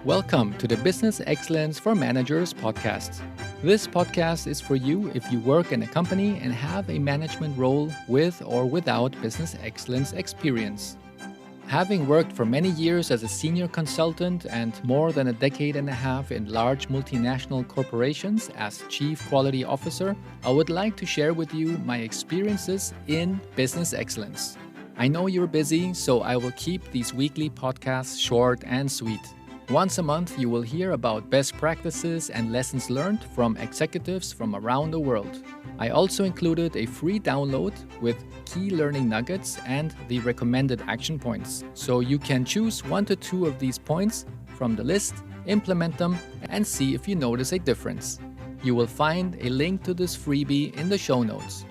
Welcome to the Business Excellence for Managers podcast. This podcast is for you if you work in a company and have a management role with or without business excellence experience. Having worked for many years as a senior consultant and more than a decade and a half in large multinational corporations as Chief Quality Officer, I would like to share with you my experiences in business excellence. I know you're busy, so I will keep these weekly podcasts short and sweet. Once a month, you will hear about best practices and lessons learned from executives from around the world. I also included a free download with key learning nuggets and the recommended action points, so you can choose 1 to 2 of these points from the list, implement them, and see if you notice a difference. You will find a link to this freebie in the show notes.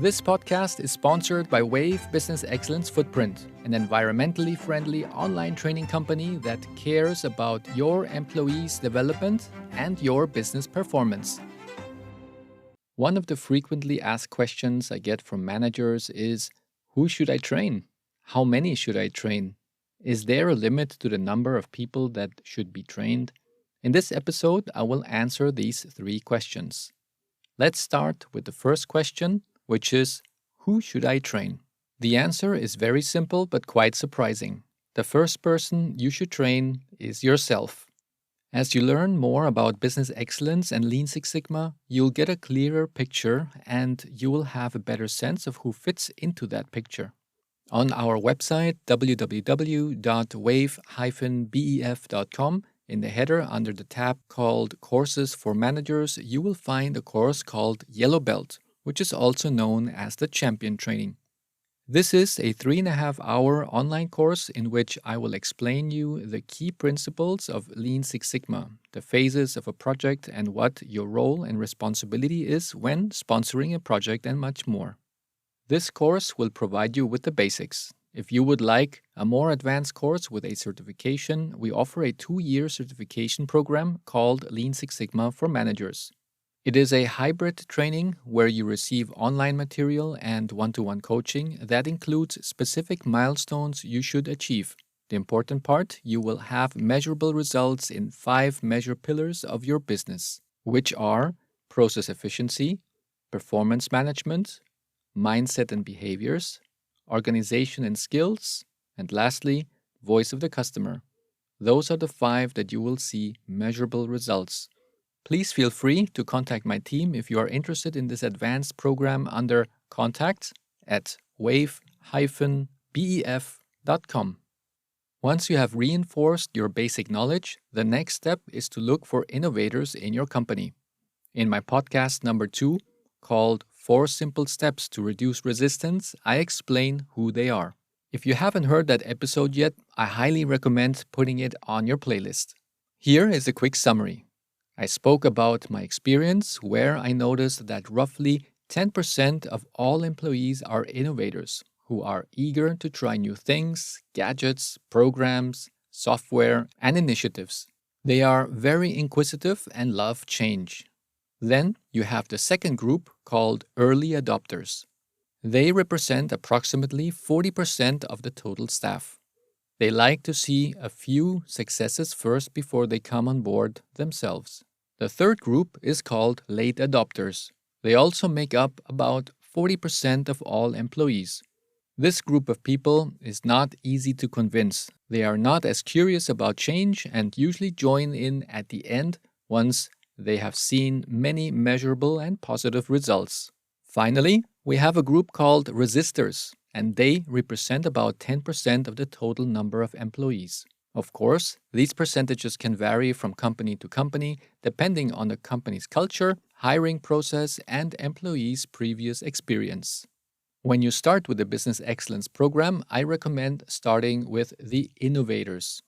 This podcast is sponsored by Wave Business Excellence Footprint, an environmentally friendly online training company that cares about your employees' development and your business performance. One of the frequently asked questions I get from managers is, who should I train? How many should I train? Is there a limit to the number of people that should be trained? In this episode, I will answer these 3 questions. Let's start with the first question, which is, who should I train? The answer is very simple but quite surprising. The first person you should train is yourself. As you learn more about business excellence and Lean Six Sigma, you'll get a clearer picture and you will have a better sense of who fits into that picture. On our website, www.wave-bef.com, in the header under the tab called Courses for Managers, you will find a course called Yellow Belt, which is also known as the Champion Training. This is a 3.5-hour online course in which I will explain you the key principles of Lean Six Sigma, the phases of a project and what your role and responsibility is when sponsoring a project and much more. This course will provide you with the basics. If you would like a more advanced course with a certification, we offer a 2-year certification program called Lean Six Sigma for Managers. It is a hybrid training where you receive online material and one-to-one coaching that includes specific milestones you should achieve. The important part, you will have measurable results in 5 measure pillars of your business, which are process efficiency, performance management, mindset and behaviors, organization and skills, and lastly, voice of the customer. Those are the 5 that you will see measurable results. Please feel free to contact my team if you are interested in this advanced program under contact@wave-bef.com. Once you have reinforced your basic knowledge, the next step is to look for innovators in your company. In my podcast number 2, called 4 Simple Steps to Reduce Resistance, I explain who they are. If you haven't heard that episode yet, I highly recommend putting it on your playlist. Here is a quick summary. I spoke about my experience where I noticed that roughly 10% of all employees are innovators who are eager to try new things, gadgets, programs, software, and initiatives. They are very inquisitive and love change. Then you have the second group called early adopters. They represent approximately 40% of the total staff. They like to see a few successes first before they come on board themselves. The third group is called late adopters. They also make up about 40% of all employees. This group of people is not easy to convince. They are not as curious about change and usually join in at the end once they have seen many measurable and positive results. Finally, we have a group called resistors, and they represent about 10% of the total number of employees. Of course, these percentages can vary from company to company depending on the company's culture, hiring process, and employees' previous experience. When you start with the Business Excellence program, I recommend starting with the innovators.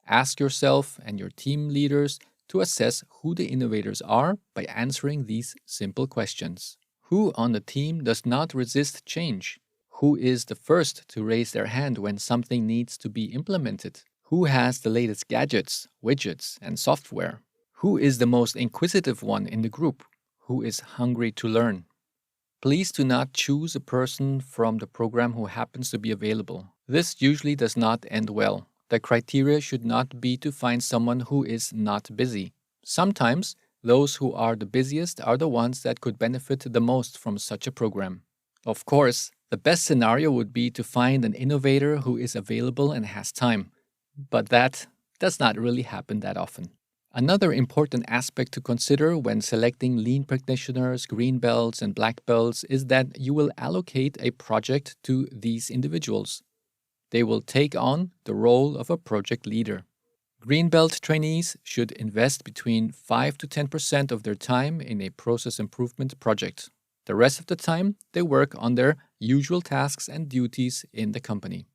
Ask yourself and your team leaders to assess who the innovators are by answering these simple questions. Who on the team does not resist change? Who is the first to raise their hand when something needs to be implemented? Who has the latest gadgets, widgets, and software? Who is the most inquisitive one in the group? Who is hungry to learn? Please do not choose a person from the program who happens to be available. This usually does not end well. The criteria should not be to find someone who is not busy. Sometimes, those who are the busiest are the ones that could benefit the most from such a program. Of course, the best scenario would be to find an innovator who is available and has time, but that does not really happen that often. Another important aspect to consider when selecting lean practitioners, green belts, and black belts is that you will allocate a project to these individuals. They will take on the role of a project leader. Greenbelt trainees should invest between 5 to 10% of their time in a process improvement project. The rest of the time, they work on their usual tasks and duties in the company.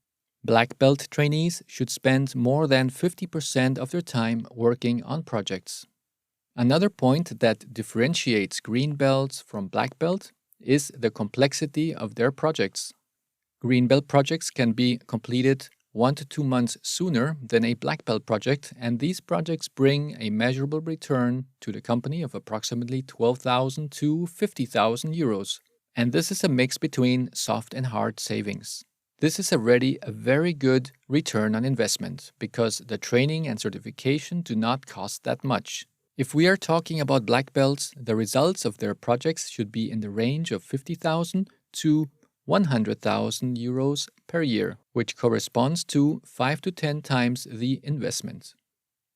Black belt trainees should spend more than 50% of their time working on projects. Another point that differentiates green belts from black belt is the complexity of their projects. Green belt projects can be completed 1 to 2 months sooner than a black belt project, and these projects bring a measurable return to the company of approximately 12,000 to 50,000 euros. And this is a mix between soft and hard savings. This is already a very good return on investment because the training and certification do not cost that much. If we are talking about black belts, the results of their projects should be in the range of 50,000 to 100,000 euros per year, which corresponds to 5 to 10 times the investment.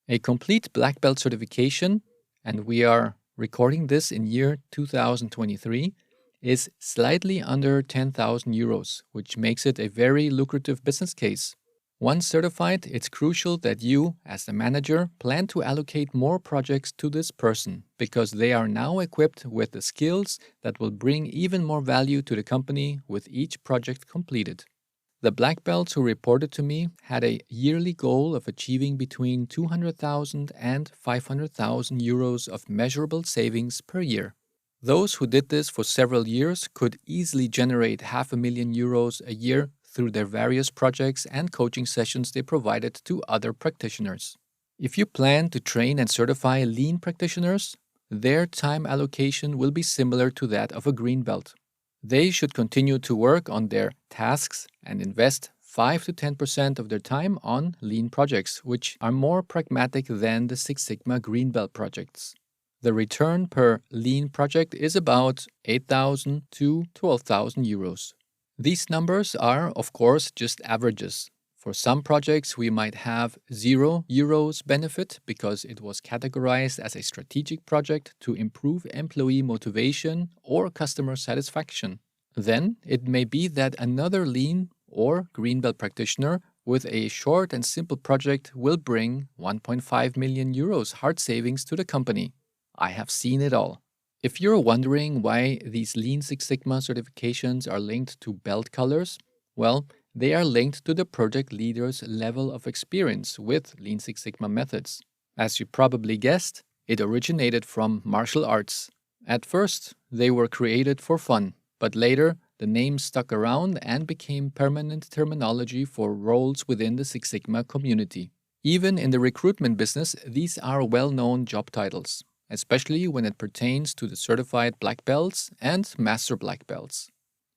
A complete black belt certification, and we are recording this in year 2023, is slightly under 10,000 euros, which makes it a very lucrative business case. Once certified, it's crucial that you, as the manager, plan to allocate more projects to this person because they are now equipped with the skills that will bring even more value to the company with each project completed. The black belts who reported to me had a yearly goal of achieving between 200,000 and 500,000 euros of measurable savings per year. Those who did this for several years could easily generate €500,000 a year through their various projects and coaching sessions they provided to other practitioners. If you plan to train and certify lean practitioners, their time allocation will be similar to that of a green belt. They should continue to work on their tasks and invest 5 to 10% of their time on lean projects, which are more pragmatic than the Six Sigma green belt projects. The return per lean project is about 8,000 to 12,000 euros. These numbers are, of course, just averages. For some projects, we might have €0 benefit because it was categorized as a strategic project to improve employee motivation or customer satisfaction. Then, it may be that another lean or green belt practitioner with a short and simple project will bring 1.5 million euros hard savings to the company. I have seen it all. If you're wondering why these Lean Six Sigma certifications are linked to belt colors, well, they are linked to the project leader's level of experience with Lean Six Sigma methods. As you probably guessed, it originated from martial arts. At first, they were created for fun, but later, the name stuck around and became permanent terminology for roles within the Six Sigma community. Even in the recruitment business, these are well-known job titles, especially when it pertains to the certified black belts and master black belts.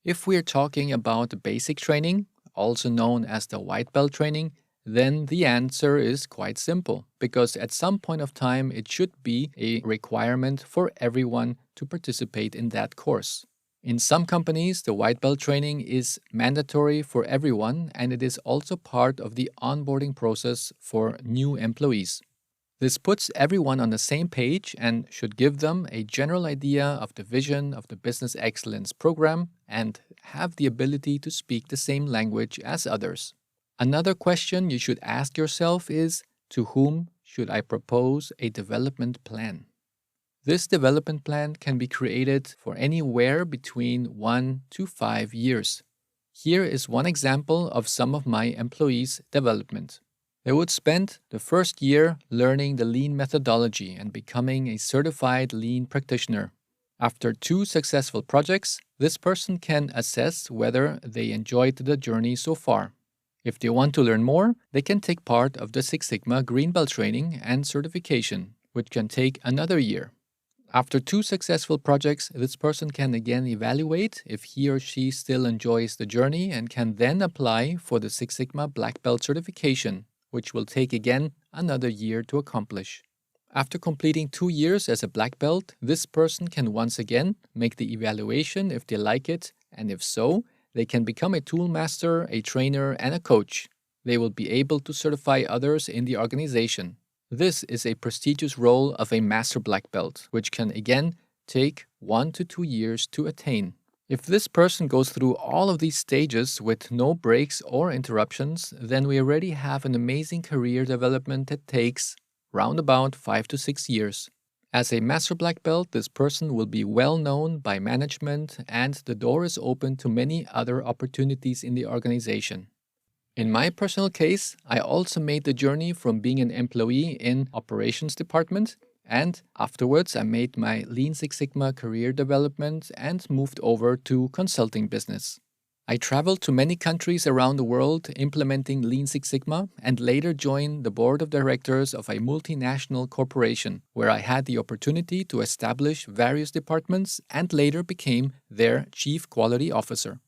If we're talking about the basic training, also known as the white belt training, then the answer is quite simple, because at some point of time it should be a requirement for everyone to participate in that course. In some companies, the white belt training is mandatory for everyone, and it is also part of the onboarding process for new employees. This puts everyone on the same page and should give them a general idea of the vision of the Business Excellence program and have the ability to speak the same language as others. Another question you should ask yourself is, to whom should I propose a development plan? This development plan can be created for anywhere between 1 to 5 years. Here is one example of some of my employees' development. They would spend the first year learning the lean methodology and becoming a certified lean practitioner. After 2 successful projects, this person can assess whether they enjoyed the journey so far. If they want to learn more, they can take part of the Six Sigma Green Belt training and certification, which can take another year. After 2 successful projects, this person can again evaluate if he or she still enjoys the journey and can then apply for the Six Sigma Black Belt certification, which will take again another year to accomplish. After completing 2 years as a black belt, this person can once again make the evaluation if they like it, and if so, they can become a tool master, a trainer, and a coach. They will be able to certify others in the organization. This is a prestigious role of a master black belt, which can again take 1 to 2 years to attain. If this person goes through all of these stages with no breaks or interruptions, then we already have an amazing career development that takes round about 5 to 6 years. As a master black belt, this person will be well known by management and the door is open to many other opportunities in the organization. In my personal case, I also made the journey from being an employee in operations department and afterwards I made my Lean Six Sigma career development and moved over to consulting business. I traveled to many countries around the world implementing Lean Six Sigma and later joined the board of directors of a multinational corporation where I had the opportunity to establish various departments and later became their chief quality officer.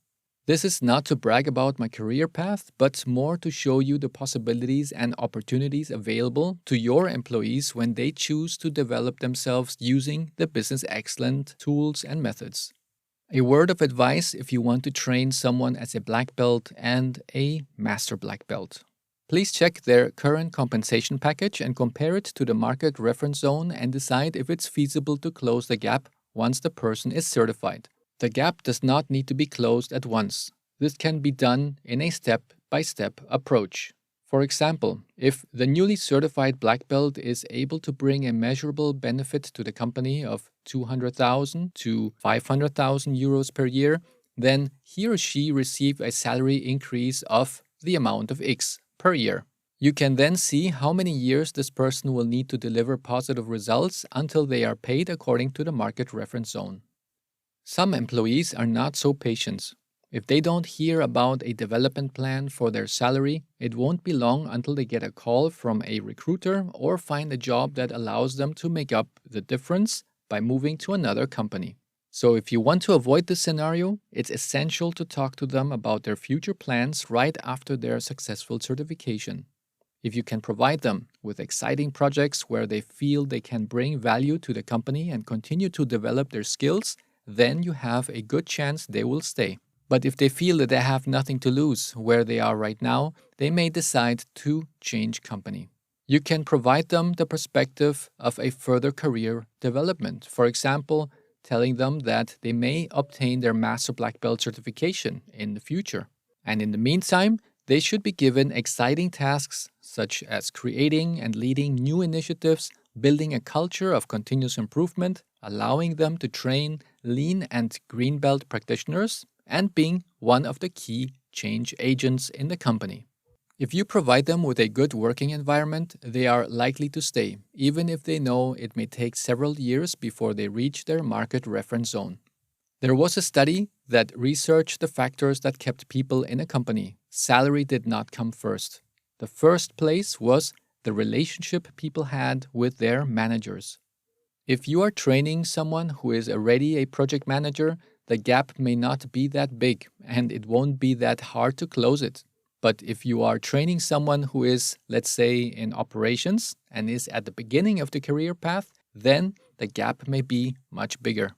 This is not to brag about my career path, but more to show you the possibilities and opportunities available to your employees when they choose to develop themselves using the business excellence tools and methods. A word of advice if you want to train someone as a black belt and a master black belt. Please check their current compensation package and compare it to the market reference zone and decide if it's feasible to close the gap once the person is certified. The gap does not need to be closed at once. This can be done in a step-by-step approach. For example, if the newly certified black belt is able to bring a measurable benefit to the company of 200,000 to 500,000 euros per year, then he or she receives a salary increase of the amount of X per year. You can then see how many years this person will need to deliver positive results until they are paid according to the market reference zone. Some employees are not so patient. If they don't hear about a development plan for their salary, it won't be long until they get a call from a recruiter or find a job that allows them to make up the difference by moving to another company. So if you want to avoid this scenario, it's essential to talk to them about their future plans right after their successful certification. If you can provide them with exciting projects where they feel they can bring value to the company and continue to develop their skills, then you have a good chance they will stay. But if they feel that they have nothing to lose where they are right now, they may decide to change company. You can provide them the perspective of a further career development. For example, telling them that they may obtain their Master Black Belt certification in the future. And in the meantime, they should be given exciting tasks such as creating and leading new initiatives, building a culture of continuous improvement, allowing them to train lean and green belt practitioners, and being one of the key change agents in the company. If you provide them with a good working environment, they are likely to stay, even if they know it may take several years before they reach their market reference zone. There was a study that researched the factors that kept people in a company. Salary did not come first. The first place was the relationship people had with their managers. If you are training someone who is already a project manager, the gap may not be that big and it won't be that hard to close it. But if you are training someone who is, let's say, in operations and is at the beginning of the career path, then the gap may be much bigger.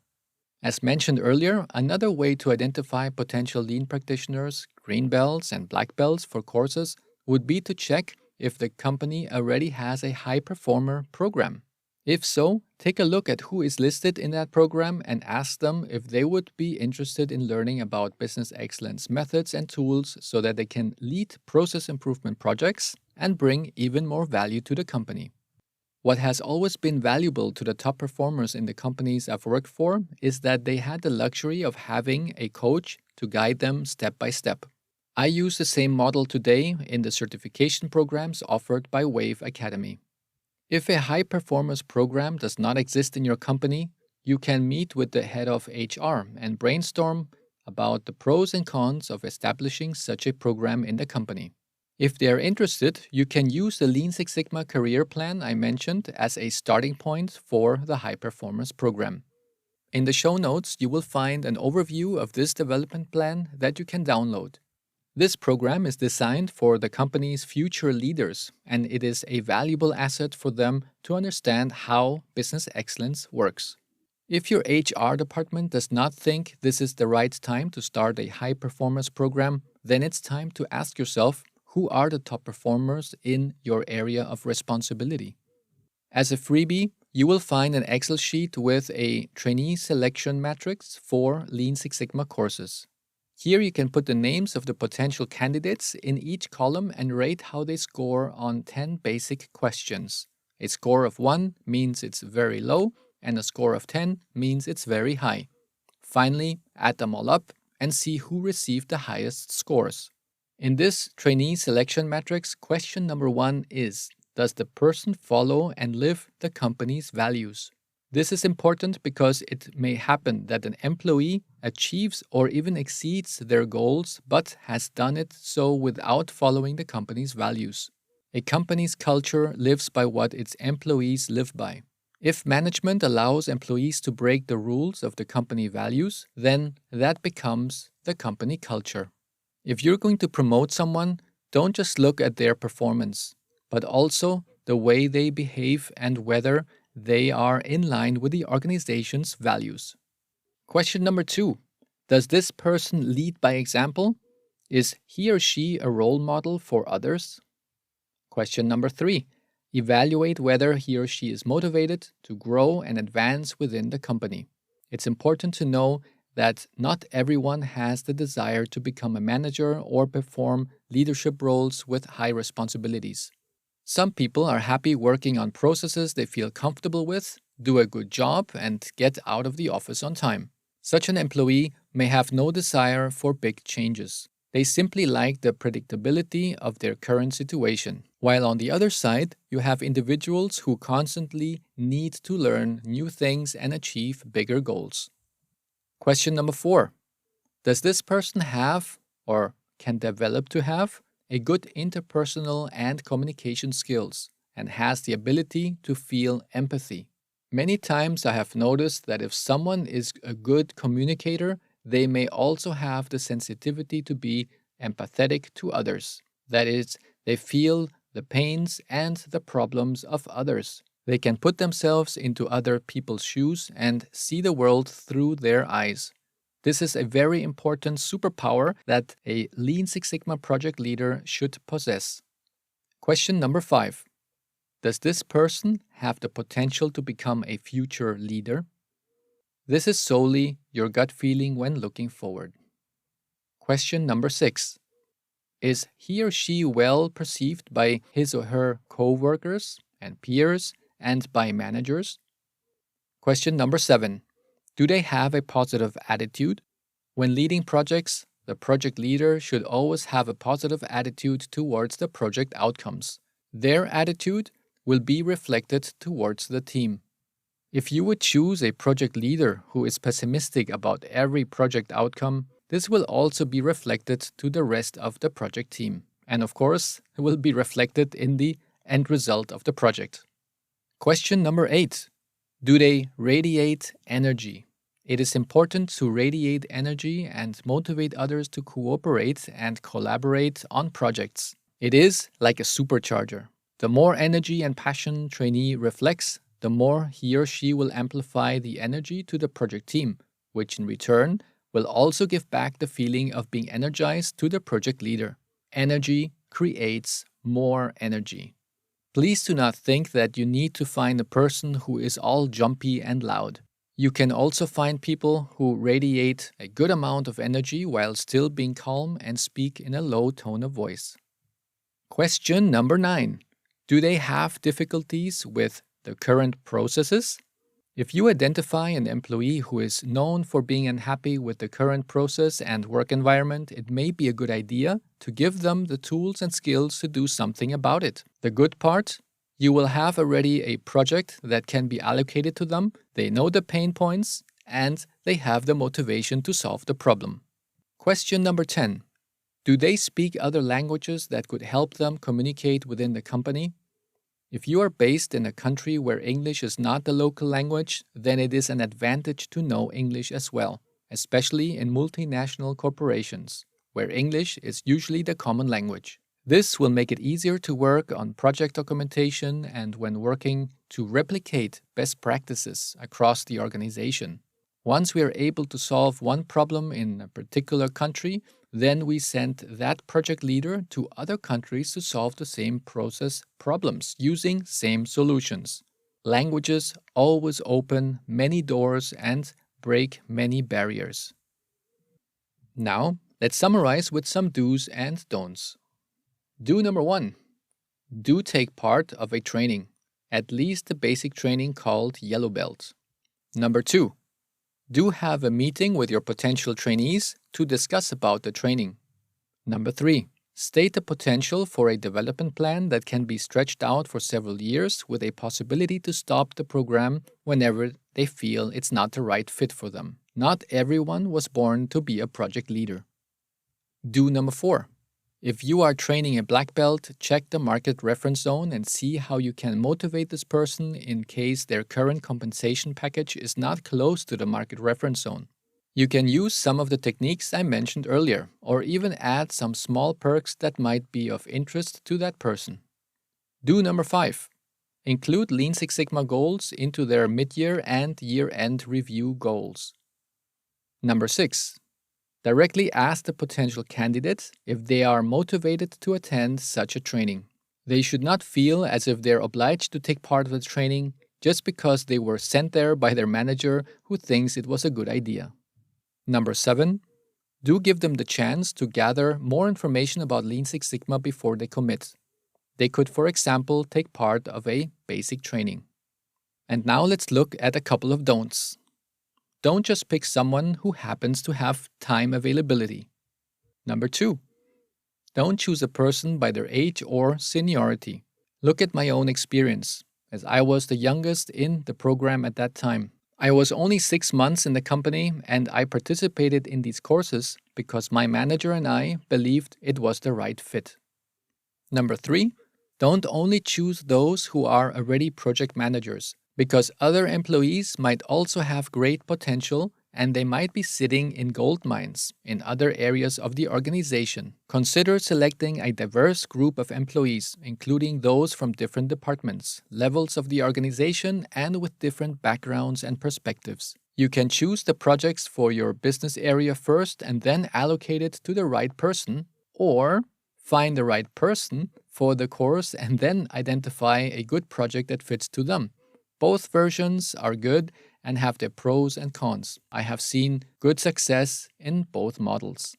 As mentioned earlier, another way to identify potential lean practitioners, green belts, and black belts for courses would be to check if the company already has a high performer program. If so, take a look at who is listed in that program and ask them if they would be interested in learning about business excellence methods and tools so that they can lead process improvement projects and bring even more value to the company. What has always been valuable to the top performers in the companies I've worked for is that they had the luxury of having a coach to guide them step by step. I use the same model today in the certification programs offered by Wave Academy. If a high performance program does not exist in your company, you can meet with the head of HR and brainstorm about the pros and cons of establishing such a program in the company. If they are interested, you can use the Lean Six Sigma career plan I mentioned as a starting point for the high performance program. In the show notes, you will find an overview of this development plan that you can download. This program is designed for the company's future leaders, and it is a valuable asset for them to understand how business excellence works. If your HR department does not think this is the right time to start a high performance program, then it's time to ask yourself, who are the top performers in your area of responsibility? As a freebie, you will find an Excel sheet with a trainee selection matrix for Lean Six Sigma courses. Here you can put the names of the potential candidates in each column and rate how they score on 10 basic questions. A score of 1 means it's very low, and a score of 10 means it's very high. Finally, add them all up and see who received the highest scores. In this trainee selection matrix, question number 1 is, does the person follow and live the company's values? This is important because it may happen that an employee achieves or even exceeds their goals but has done it so without following the company's values. A company's culture lives by what its employees live by. If management allows employees to break the rules of the company values, then that becomes the company culture. If you're going to promote someone, don't just look at their performance, but also the way they behave and whether they are in line with the organization's values. Question number 2. Does this person lead by example? Is he or she a role model for others? Question number 3. Evaluate whether he or she is motivated to grow and advance within the company. It's important to know that not everyone has the desire to become a manager or perform leadership roles with high responsibilities. Some people are happy working on processes they feel comfortable with, do a good job, and get out of the office on time. Such an employee may have no desire for big changes. They simply like the predictability of their current situation. While on the other side, you have individuals who constantly need to learn new things and achieve bigger goals. Question number 4. Does this person have or can develop to have a good interpersonal and communication skills and has the ability to feel empathy? Many times I have noticed that if someone is a good communicator, they may also have the sensitivity to be empathetic to others. That is, they feel the pains and the problems of others. They can put themselves into other people's shoes and see the world through their eyes. This is a very important superpower that a Lean Six Sigma project leader should possess. Question number 5. Does this person have the potential to become a future leader? This is solely your gut feeling when looking forward. Question number 6. Is he or she well perceived by his or her co-workers and peers and by managers? Question number 7. Do they have a positive attitude? When leading projects, the project leader should always have a positive attitude towards the project outcomes. Their attitude will be reflected towards the team. If you would choose a project leader who is pessimistic about every project outcome, this will also be reflected to the rest of the project team. And of course, it will be reflected in the end result of the project. Question number 8. Do they radiate energy? It is important to radiate energy and motivate others to cooperate and collaborate on projects. It is like a supercharger. The more energy and passion trainee reflects, the more he or she will amplify the energy to the project team, which in return will also give back the feeling of being energized to the project leader. Energy creates more energy. Please do not think that you need to find a person who is all jumpy and loud. You can also find people who radiate a good amount of energy while still being calm and speak in a low tone of voice. Question number 9. Do they have difficulties with the current processes? If you identify an employee who is known for being unhappy with the current process and work environment, it may be a good idea to give them the tools and skills to do something about it. The good part? You will have already a project that can be allocated to them, they know the pain points, and they have the motivation to solve the problem. Question number 10. Do they speak other languages that could help them communicate within the company? If you are based in a country where English is not the local language, then it is an advantage to know English as well, especially in multinational corporations. where English is usually the common language. This will make it easier to work on project documentation and when working to replicate best practices across the organization. Once we are able to solve one problem in a particular country, then we send that project leader to other countries to solve the same process problems using same solutions. Languages always open many doors and break many barriers. Now, let's summarize with some do's and don'ts. Do number 1. Do take part of a training, at least the basic training called Yellow Belt. Number 2. Do have a meeting with your potential trainees to discuss about the training. Number 3. State the potential for a development plan that can be stretched out for several years with a possibility to stop the program whenever they feel it's not the right fit for them. Not everyone was born to be a project leader. Do number 4. If you are training a black belt, check the market reference zone and see how you can motivate this person in case their current compensation package is not close to the market reference zone. You can use some of the techniques I mentioned earlier, or even add some small perks that might be of interest to that person. Do number 5. Include Lean Six Sigma goals into their mid-year and year-end review goals. Number 6. Directly ask the potential candidates if they are motivated to attend such a training. They should not feel as if they're obliged to take part of the training just because they were sent there by their manager who thinks it was a good idea. Number 7. Do give them the chance to gather more information about Lean Six Sigma before they commit. They could, for example, take part of a basic training. And now let's look at a couple of don'ts. Don't just pick someone who happens to have time availability. Number 2. Don't choose a person by their age or seniority. Look at my own experience, as I was the youngest in the program at that time. I was only 6 months in the company and I participated in these courses because my manager and I believed it was the right fit. Number 3. Don't only choose those who are already project managers, because other employees might also have great potential and they might be sitting in gold mines in other areas of the organization. Consider selecting a diverse group of employees, including those from different departments, levels of the organization, and with different backgrounds and perspectives. You can choose the projects for your business area first and then allocate it to the right person, or find the right person for the course and then identify a good project that fits to them. Both versions are good and have their pros and cons. I have seen good success in both models.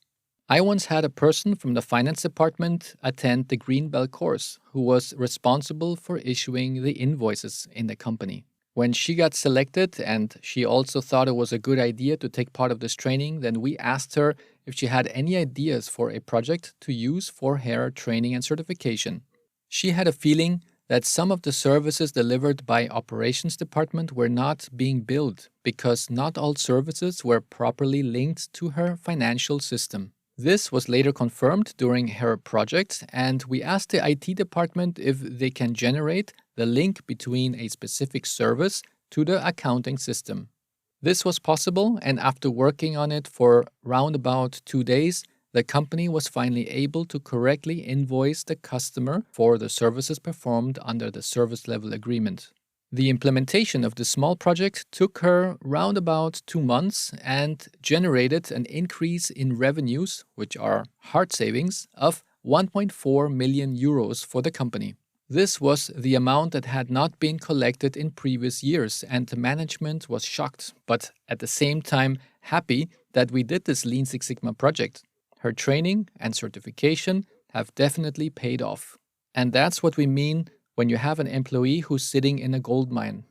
I once had a person from the finance department attend the Green Belt course who was responsible for issuing the invoices in the company. When she got selected and she also thought it was a good idea to take part of this training, then we asked her if she had any ideas for a project to use for her training and certification. She had a feeling that some of the services delivered by operations department were not being billed because not all services were properly linked to her financial system. This was later confirmed during her project, and we asked the IT department if they can generate the link between a specific service to the accounting system. This was possible, and after working on it for round about 2 days, the company was finally able to correctly invoice the customer for the services performed under the service level agreement. The implementation of the small project took her round about 2 months and generated an increase in revenues, which are hard savings, of 1.4 million euros for the company. This was the amount that had not been collected in previous years, and the management was shocked, but at the same time happy that we did this Lean Six Sigma project. Her training and certification have definitely paid off. And that's what we mean when you have an employee who's sitting in a gold mine.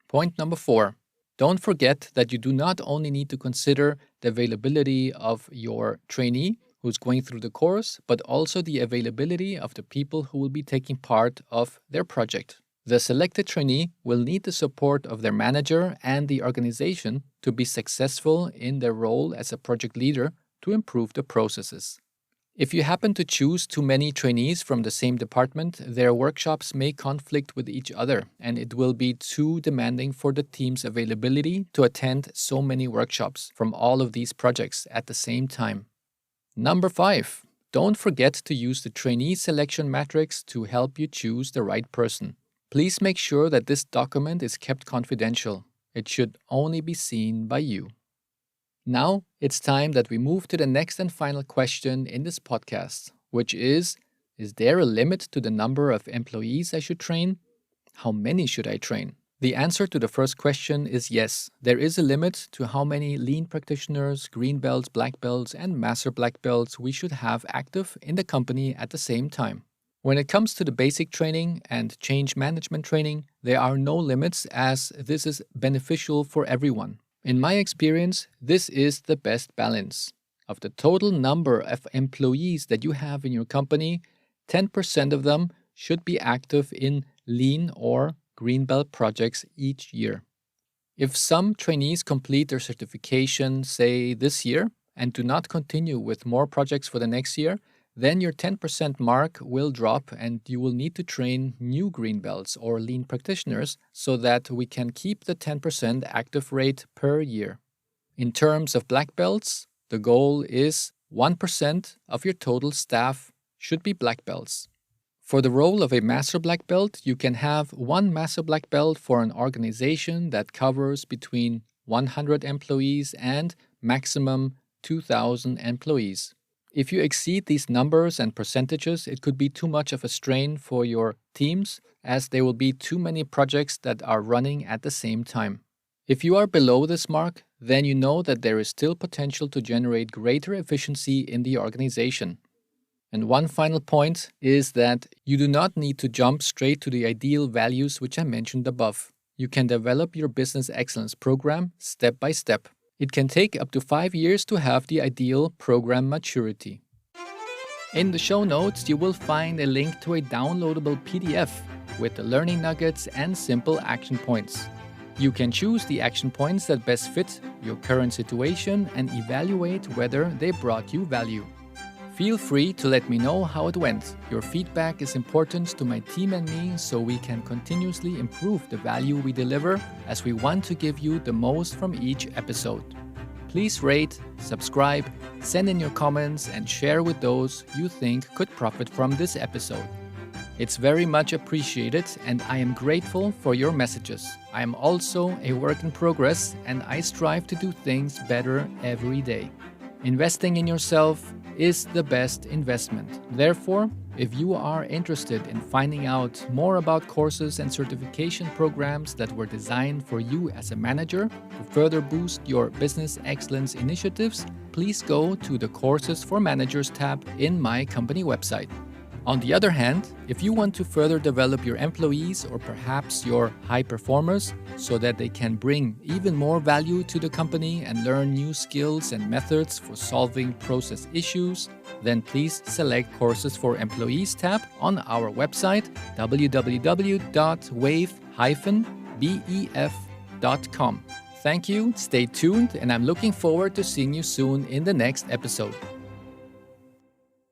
Point number 4. Don't forget that you do not only need to consider the availability of your trainee who's going through the course, but also the availability of the people who will be taking part of their project. The selected trainee will need the support of their manager and the organization to be successful in their role as a project leader to improve the processes. If you happen to choose too many trainees from the same department, their workshops may conflict with each other, and it will be too demanding for the team's availability to attend so many workshops from all of these projects at the same time. Number 5. Don't forget to use the trainee selection matrix to help you choose the right person. Please make sure that this document is kept confidential. It should only be seen by you. Now, it's time that we move to the next and final question in this podcast, which is there a limit to the number of employees I should train? How many should I train? The answer to the first question is yes. There is a limit to how many lean practitioners, green belts, black belts, and master black belts we should have active in the company at the same time. When it comes to the basic training and change management training, there are no limits as this is beneficial for everyone. In my experience, this is the best balance. Of the total number of employees that you have in your company, 10% of them should be active in lean or green belt projects each year. If some trainees complete their certification, say this year, and do not continue with more projects for the next year, then your 10% mark will drop and you will need to train new green belts or lean practitioners so that we can keep the 10% active rate per year. In terms of black belts, the goal is 1% of your total staff should be black belts. For the role of a master black belt, you can have one master black belt for an organization that covers between 100 employees and maximum 2,000 employees. If you exceed these numbers and percentages, it could be too much of a strain for your teams as there will be too many projects that are running at the same time. If you are below this mark, then you know that there is still potential to generate greater efficiency in the organization. And one final point is that you do not need to jump straight to the ideal values which I mentioned above. You can develop your business excellence program step by step. It can take up to 5 years to have the ideal program maturity. In the show notes, you will find a link to a downloadable PDF with the learning nuggets and simple action points. You can choose the action points that best fit your current situation and evaluate whether they brought you value. Feel free to let me know how it went. Your feedback is important to my team and me so we can continuously improve the value we deliver as we want to give you the most from each episode. Please rate, subscribe, send in your comments and share with those you think could profit from this episode. It's very much appreciated and I am grateful for your messages. I am also a work in progress and I strive to do things better every day. Investing in yourself is the best investment. Therefore, if you are interested in finding out more about courses and certification programs that were designed for you as a manager to further boost your business excellence initiatives, please go to the Courses for Managers tab in my company website. On the other hand, if you want to further develop your employees or perhaps your high performers so that they can bring even more value to the company and learn new skills and methods for solving process issues, then please select Courses for Employees tab on our website www.wave-bef.com. Thank you, stay tuned, and I'm looking forward to seeing you soon in the next episode.